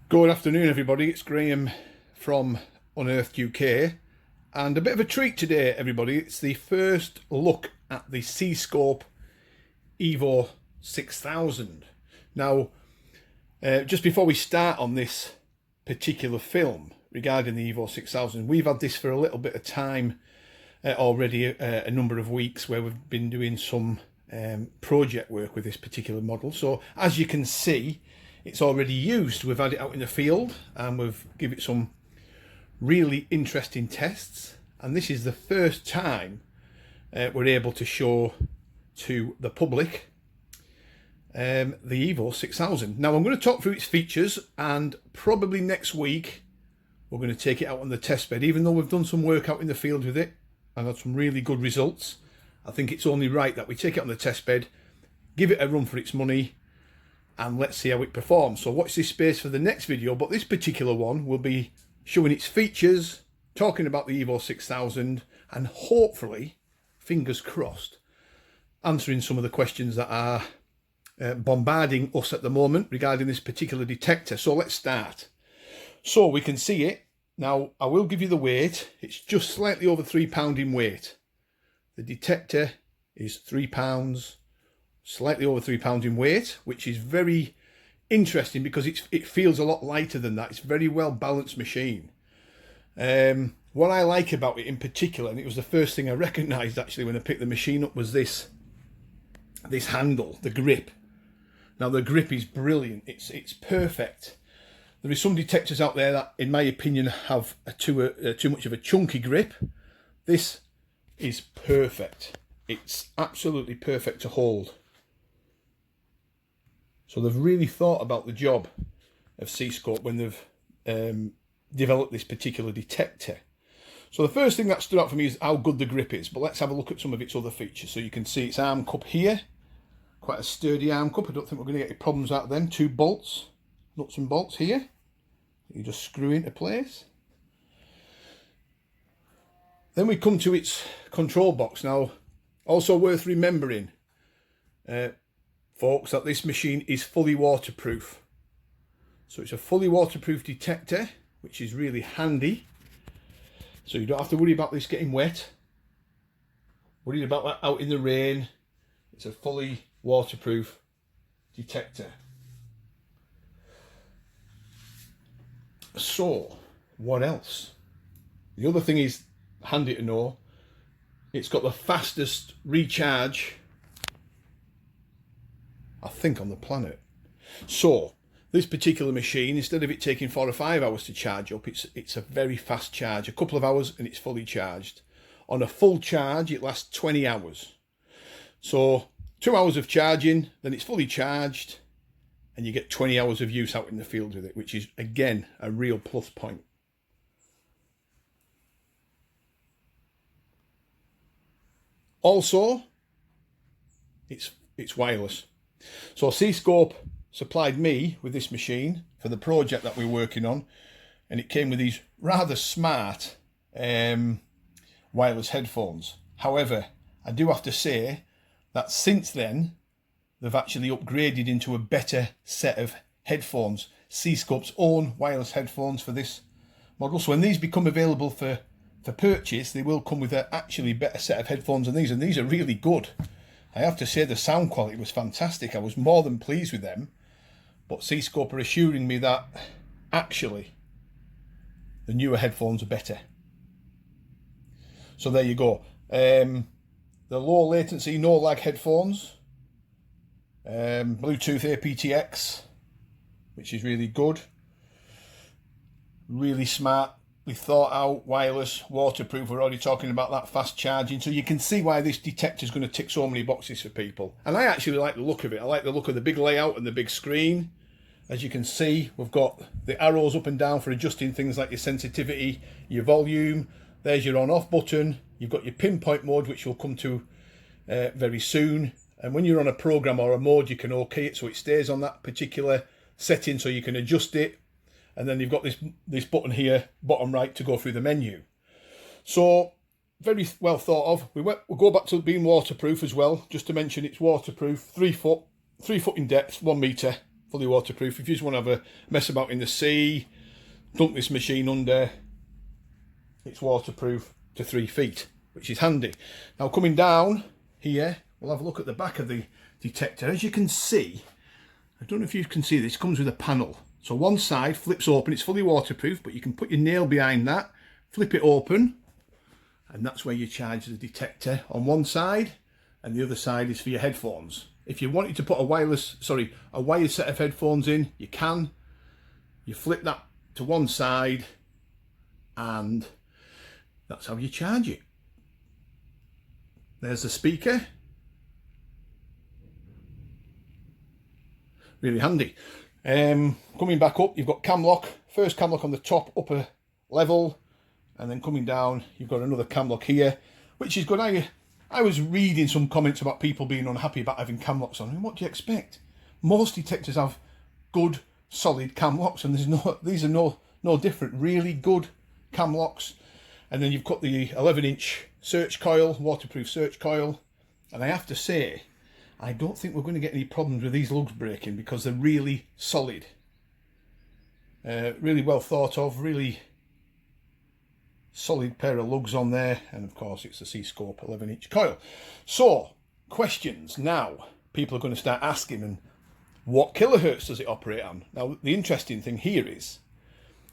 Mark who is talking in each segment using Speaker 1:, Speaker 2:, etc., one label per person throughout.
Speaker 1: Good afternoon, everybody. It's Graham from Unearthed UK, and a bit of a treat today, everybody. It's the first look at the C-Scope Evo 6000. Now, just before we start on this particular film regarding the Evo 6000, we've had this for a little bit of time already, a number of weeks, where we've been doing some project work with this particular model. So, as you can see, it's already used. We've had it out in the field and we've given it some really interesting tests. And this is the first time we're able to show to the public the Evo 6000. Now I'm going to talk through its features, and probably next week we're going to take it out on the test bed. Even though we've done some work out in the field with it and had some really good results, I think it's only right that we take it on the test bed, give it a run for its money, and let's see how it performs. So watch this space for the next video, but this particular one will be showing its features, talking about the Evo 6000, and hopefully, fingers crossed, answering some of the questions that are bombarding us at the moment regarding this particular detector. So let's start. So we can see it. Now, I will give you the weight. It's just slightly over £3 in weight. The detector is £3, slightly over £3 in weight, which is very interesting because it feels a lot lighter than that. It's a very well balanced machine. What I like about it in particular, and it was the first thing I recognised actually when I picked the machine up, was this handle, the grip. Now the grip is brilliant. It's perfect. There is some detectors out there that, in my opinion, have too much of a chunky grip. This is perfect. It's absolutely perfect to hold. So they've really thought about the job of C-Scope when they've developed this particular detector. So the first thing that stood out for me is how good the grip is, but let's have a look at some of its other features. So you can see its arm cup here, quite a sturdy arm cup. I don't think we're going to get any problems out of them. 2 bolts, nuts and bolts here. You just screw into place. Then we come to its control box. Now, also worth remembering, folks, that this machine is fully waterproof. So it's a fully waterproof detector, which is really handy. So you don't have to worry about this getting wet, worried about that out in the rain. It's a fully waterproof detector. So what else? The other thing is handy to know, it's got the fastest recharge, I think, on the planet. So this particular machine, instead of it taking 4 or 5 hours to charge up, it's a very fast charge. A couple of hours and it's fully charged. On a full charge, it lasts 20 hours. So 2 hours of charging, then it's fully charged, and you get 20 hours of use out in the field with it, which is, again, a real plus point. Also, it's wireless. So C-Scope supplied me with this machine for the project that we're working on, and it came with these rather smart wireless headphones. However, I do have to say that since then, they've actually upgraded into a better set of headphones, C-Scope's own wireless headphones for this model. So when these become available for purchase, they will come with an actually better set of headphones than these, and these are really good. I have to say the sound quality was fantastic. I was more than pleased with them, but C-Scope are assuring me that actually the newer headphones are better. So there you go. The low latency, no lag headphones, Bluetooth aptX, which is really good. Really smart. We thought out, wireless, waterproof. We're already talking about that fast charging. So you can see why this detector is going to tick so many boxes for people. And I actually like the look of it. I like the look of the big layout and the big screen. As you can see, we've got the arrows up and down for adjusting things like your sensitivity, your volume. There's your on-off button. You've got your pinpoint mode, which we'll come to very soon. And when you're on a program or a mode, you can OK it so it stays on that particular setting, so you can adjust it. And then you've got this button here, bottom right, to go through the menu. So very well thought of. We'll go back to being waterproof as well. Just to mention, it's waterproof, 3 foot in depth, 1 metre fully waterproof. If you just want to have a mess about in the sea, dunk this machine under, it's waterproof to 3 feet, which is handy. Now coming down here, we'll have a look at the back of the detector. As you can see, I don't know if you can see this, it comes with a panel. So one side flips open, it's fully waterproof, but you can put your nail behind that, flip it open, and that's where you charge the detector on one side, and the other side is for your headphones. If you wanted to put a wired set of headphones in, you can. You flip that to one side, and that's how you charge it. There's the speaker. Really handy. Coming back up, you've got Camlock. First Camlock on the top upper level, and then coming down, you've got another Camlock here, which is good. I was reading some comments about people being unhappy about having Camlocks on. I mean, what do you expect? Most detectors have good, solid Camlocks, and these are no different. Really good Camlocks. And then you've got the 11-inch search coil, waterproof search coil. And I have to say, I don't think we're going to get any problems with these lugs breaking because they're really solid. Really well thought of, really solid pair of lugs on there. And of course, it's the C-Scope 11-inch coil. So, questions now. People are going to start asking, and what kilohertz does it operate on? Now, the interesting thing here is,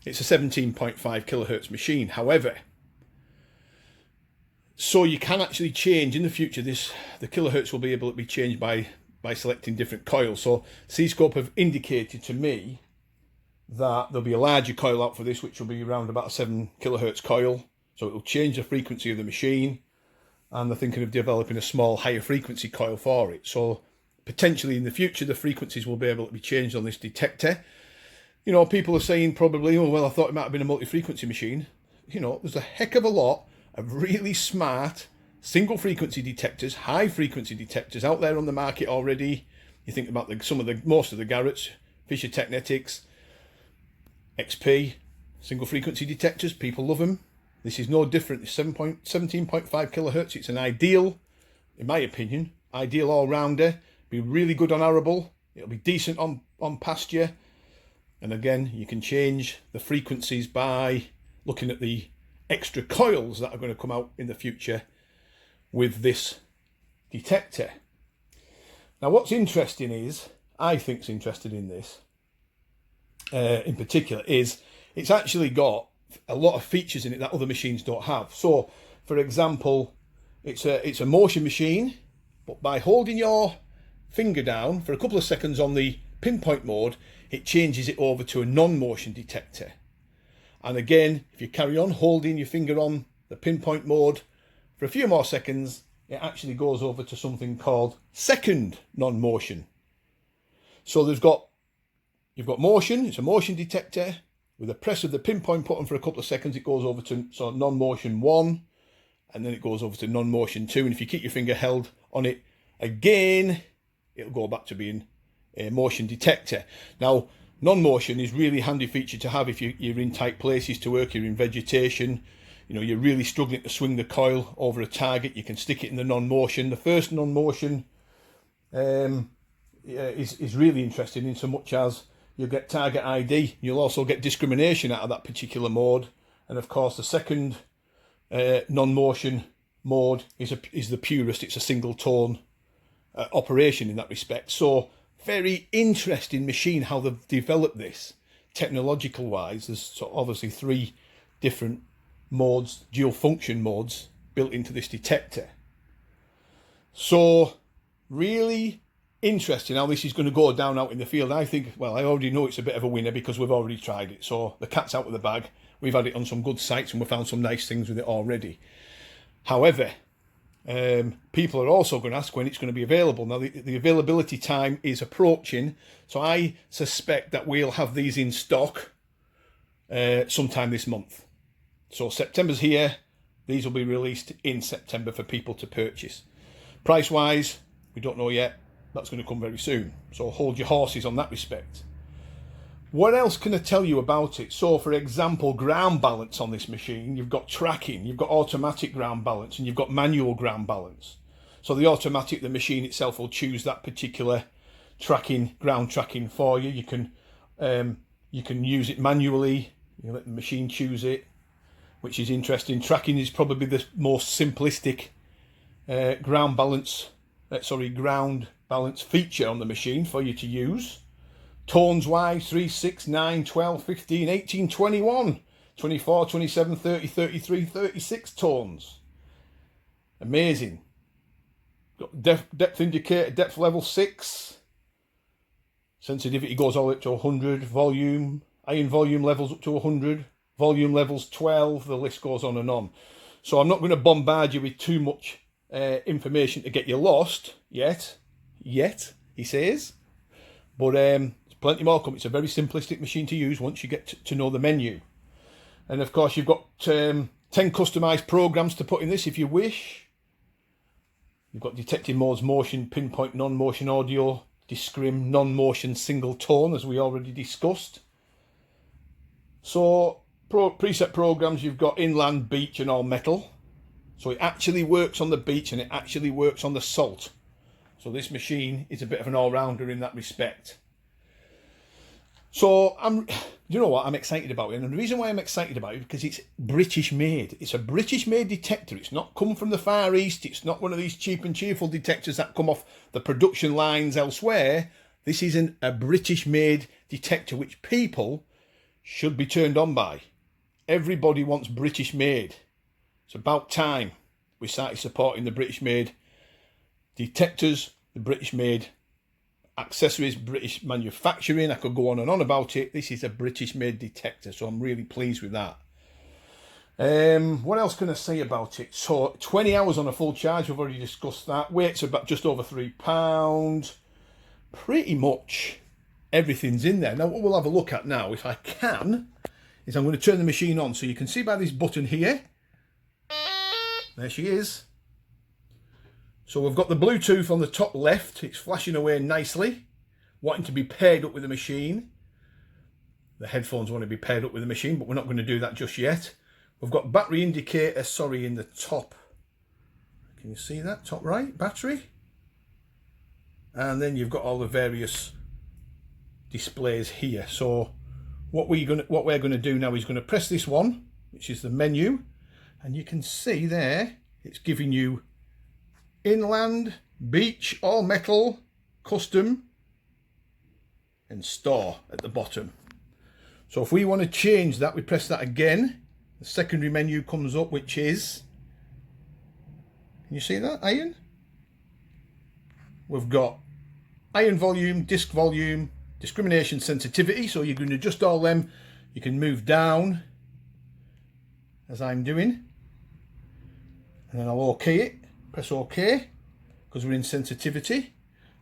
Speaker 1: it's a 17.5 kilohertz machine. However, so you can actually change in the future. The kilohertz will be able to be changed by selecting different coils. So C-Scope have indicated to me that there'll be a larger coil out for this, which will be around about a 7 kilohertz coil. So it will change the frequency of the machine, and they're thinking of developing a small higher frequency coil for it. So potentially in the future, the frequencies will be able to be changed on this detector. You know, people are saying probably, oh, well, I thought it might have been a multi-frequency machine. You know, there's a heck of a lot of really smart single frequency detectors, high frequency detectors out there on the market already. You think about most of the Garrett's, Fisher Technetics, XP, single frequency detectors. People love them. This is no different. It's 17.5 kilohertz. It's an ideal, in my opinion, ideal all-rounder. Be really good on arable. It'll be decent on pasture. And again, you can change the frequencies by looking at the extra coils that are going to come out in the future with this detector. Now, what's interesting is, I think's interesting in this, in particular, is it's actually got a lot of features in it that other machines don't have. So, for example, it's a motion machine, but by holding your finger down for a couple of seconds on the pinpoint mode, it changes it over to a non-motion detector. And again, if you carry on holding your finger on the pinpoint mode for a few more seconds, it actually goes over to something called second non-motion. So you've got motion, it's a motion detector. With the press of the pinpoint button for a couple of seconds, it goes over to non-motion 1, and then it goes over to non-motion 2. And if you keep your finger held on it again, it'll go back to being a motion detector. Now, non-motion is really handy feature to have if you're in tight places to work, you're in vegetation, you know, you're really struggling to swing the coil over a target, you can stick it in the non-motion. The first non-motion is really interesting in so much as you'll get target ID. You'll also get discrimination out of that particular mode. And of course, the second non-motion mode is the purest. It's a single tone operation in that respect. So very interesting machine how they've developed this technological wise. There's obviously 3 different modes, dual function modes built into this detector. So really interesting how this is going to go down out in the field. I think, well, I already know it's a bit of a winner because we've already tried it. So the cat's out of the bag. We've had it on some good sites and we've found some nice things with it already. However, people are also going to ask when it's going to be available. Now, the availability time is approaching, so I suspect that we'll have these in stock sometime this month. So September's here. These will be released in September for people to purchase. Price-wise, we don't know yet. That's going to come very soon. So hold your horses on that respect. What else can I tell you about it? So, for example, ground balance on this machine. You've got tracking, you've got automatic ground balance, and you've got manual ground balance. So the automatic, the machine itself will choose that particular tracking, ground tracking for you. You can use it manually. You let the machine choose it, which is interesting. Tracking is probably the most simplistic ground balance feature on the machine for you to use. Tones wise, 3, 6, 9, 12, 15, 18, 21, 24, 27, 30, 33, 36 tones. Amazing. Got depth indicator, depth level 6. Sensitivity goes all the way up to 100. Volume, iron volume levels up to 100. Volume levels 12. The list goes on and on. So I'm not going to bombard you with too much information to get you lost yet, he says. But there's plenty more coming. It's a very simplistic machine to use once you get to know the menu. And of course, you've got 10 customized programs to put in this if you wish. You've got detecting modes, motion, pinpoint, non-motion audio, discrim, non-motion, single tone, as we already discussed. So preset programs, you've got inland, beach and all metal. So it actually works on the beach and it actually works on the salt. So this machine is a bit of an all-rounder in that respect. So you know what, I'm excited about it. And the reason why I'm excited about it is because it's British made. It's a British made detector. It's not come from the Far East. It's not one of these cheap and cheerful detectors that come off the production lines elsewhere. This is a British made detector which people should be turned on by. Everybody wants British made. It's about time we started supporting the British made detectors, the British made accessories, British manufacturing. I could go on and on about it. This is a British made detector, so I'm really pleased with that. What else can I say about it? So 20 hours on a full charge, we've already discussed that. Weight's about just over £3. Pretty much everything's in there. Now what we'll have a look at now, if I can, is I'm going to turn the machine on. So you can see by this button here, there she is. So we've got the Bluetooth on the top left. It's flashing away nicely, wanting to be paired up with the machine. The headphones want to be paired up with the machine, but we're not going to do that just yet. We've got battery indicator, in the top. Can you see that? Top right, battery. And then you've got all the various displays here. So what we're going to do now is going to press this one, which is the menu. And you can see there, it's giving you inland, beach, all metal, custom, and store at the bottom. So if we want to change that, we press that again. The secondary menu comes up, which is, can you see that, iron? We've got iron volume, disc volume, discrimination, sensitivity. So you're going to adjust all them. You can move down, as I'm doing. And then I'll OK it, press OK, because we're in sensitivity.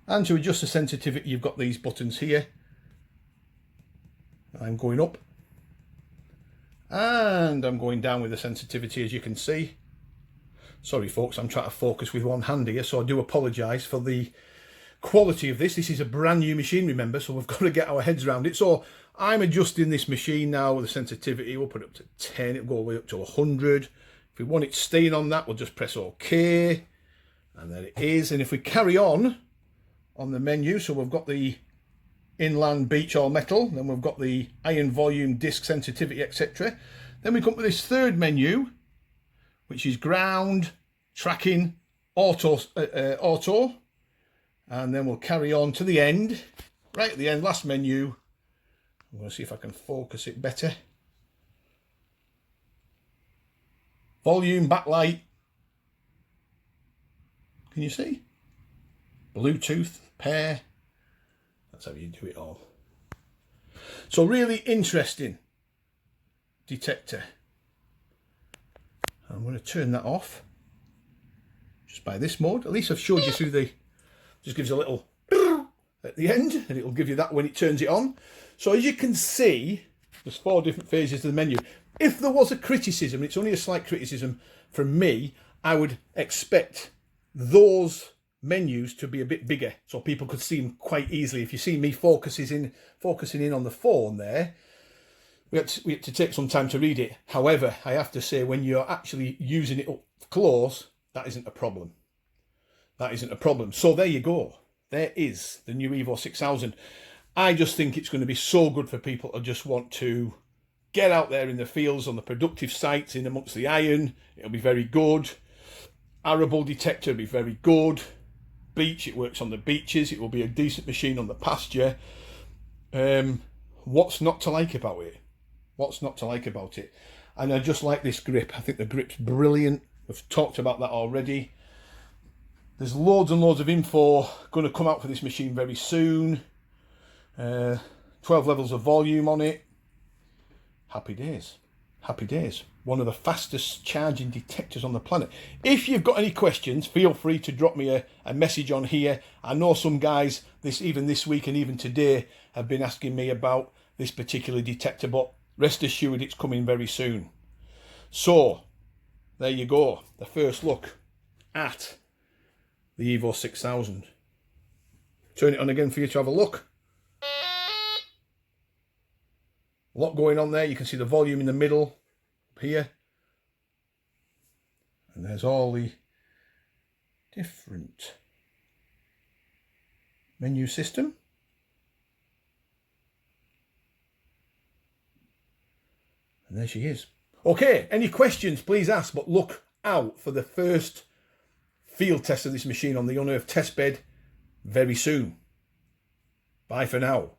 Speaker 1: And to adjust the sensitivity, you've got these buttons here. I'm going up. And I'm going down with the sensitivity, as you can see. Sorry folks, I'm trying to focus with one hand here, so I do apologise for the quality of this. This is a brand new machine, remember, so we've got to get our heads around it. So I'm adjusting this machine now with the sensitivity. We'll put it up to 10, it'll go all the way up to 100. If we want it staying on that, we'll just press OK. And there it is. And if we carry on the menu, so we've got the inland, beach, all metal, then we've got the iron volume, disc sensitivity, etc. Then we come to this third menu, which is ground, tracking, auto, and then we'll carry on to the end. Right at the end, last menu. I'm going to see if I can focus it better. Volume, backlight. Can you see? Bluetooth, pair. That's how you do it all. So really interesting detector. I'm going to turn that off just by this mode. At least I've showed you through the, just gives a little at the end, and it'll give you that when it turns it on. So as you can see, there's 4 different phases of the menu. If there was a criticism, it's only a slight criticism from me, I would expect those menus to be a bit bigger so people could see them quite easily. If you see me focusing in on the phone there, we had to take some time to read it. However, I have to say, when you're actually using it up close, that isn't a problem. That isn't a problem. So there you go. there is the new Evo 6000. I just think it's going to be so good for people who just want to get out there in the fields on the productive sites in amongst the iron. It'll be very good. Arable detector will be very good. Beach, it works on the beaches. It will be a decent machine on the pasture. What's not to like about it? What's not to like about it? And I just like this grip. I think the grip's brilliant. We've talked about that already. There's loads and loads of info going to come out for this machine very soon. 12 levels of volume on it. Happy days. Happy days. One of the fastest charging detectors on the planet. If you've got any questions, feel free to drop me a message on here. I know some guys, even this week and even today, have been asking me about this particular detector, but rest assured it's coming very soon. So, there you go. The first look at the Evo 6000. Turn it on again for you to have a look. A lot going on there. You can see the volume in the middle here. And there's all the different menu system. And there she is. Okay, any questions, please ask, but look out for the first field test of this machine on the Unearthed test bed very soon. Bye for now.